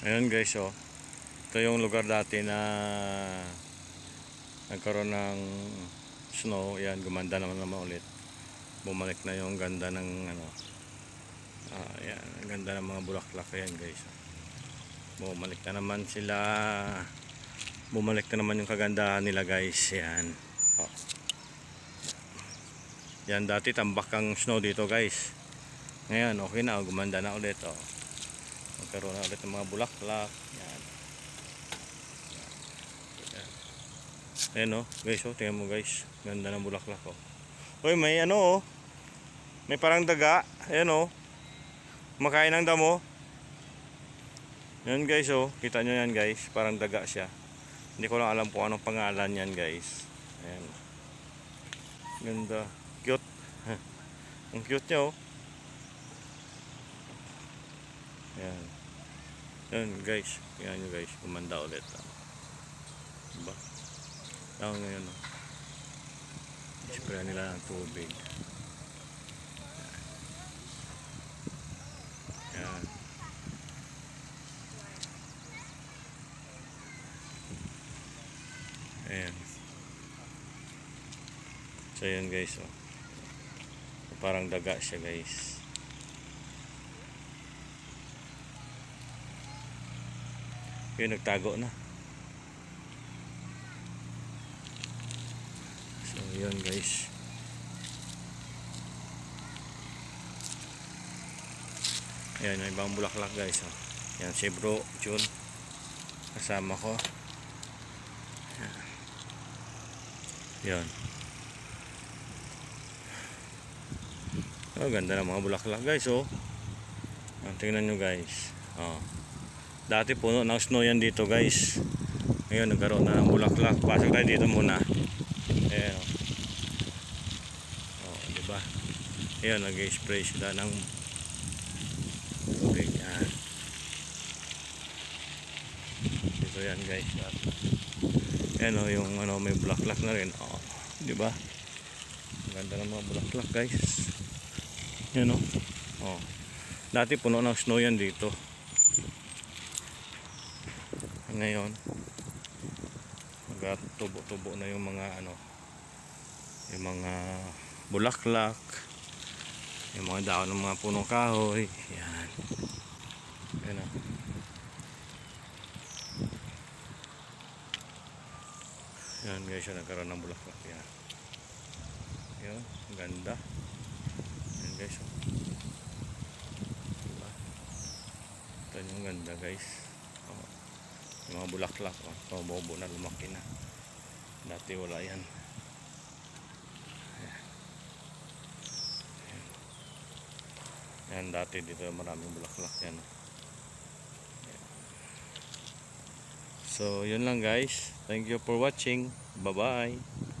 Ayun guys, oh. Ito yung lugar dati na nagkaroon ng snow. Yan, gumanda naman ulit. Bumalik na yung ganda ng ano. Yan, ang ganda ng mga bulaklak. Ayan guys. Bumalik na naman sila. Bumalik na naman yung kagandahan nila guys. Yan. Oh. Yan, dati tambak ang snow dito guys. Ngayon, okay na. Gumanda na ulit. Oh. Magkaroon na ulit ng mga bulaklak. Yan. Ayan o guys, oh, tingnan mo guys, ganda ng bulaklak oh. Uy, may ano oh, may parang daga. Ayan oh, makain ng damo. Yan guys oh, kita nyo yan guys, parang daga siya. Hindi ko lang alam kung anong pangalan yan guys. Ayan, ganda, cute. Ang cute nya oh. Ayan, yan guys, tingnan nyo guys, gumanda ulit diba? Ngayon oh. Spray nila ng tubig. Yan. Ayan. So yan guys oh. Parang daga siya guys. Yun, nagtago na. So yun guys. Ayan, yung ibang bulaklak guys oh. Yan si bro Jun, kasama ko. Yan. Oh, ganda ng mga bulaklak guys oh. Tingnan nyo guys oh. Dati puno ng snow yan dito guys. Ngayon nagkaroon na ng bulaklak. Pasok tayo dito muna. Ayan oh. Diba? Ayan, nag-spray sila ng tubig. Yan. Dito yan guys. Ayan oh, yung ano, may bulaklak na rin oh. Diba? Ganda ng mga bulaklak guys. Yan oh. Oh. Dati puno ng snow yan dito. Ngayon magtubo-tubo na yung mga ano, yung mga bulaklak, yung mga daon ng mga punong kahoy. Yan. Yan o. Yan guys, yung nagkaroon ng bulaklak. Yan. Yan, ganda. Yan guys o. Diba? Ito yung ganda guys. O. Yung mga bulaklak oh, pabobo na, lumaki na. Dati wala yan. Yan, dati dito maraming bulaklak yan. So yun lang guys, thank you for watching, bye bye.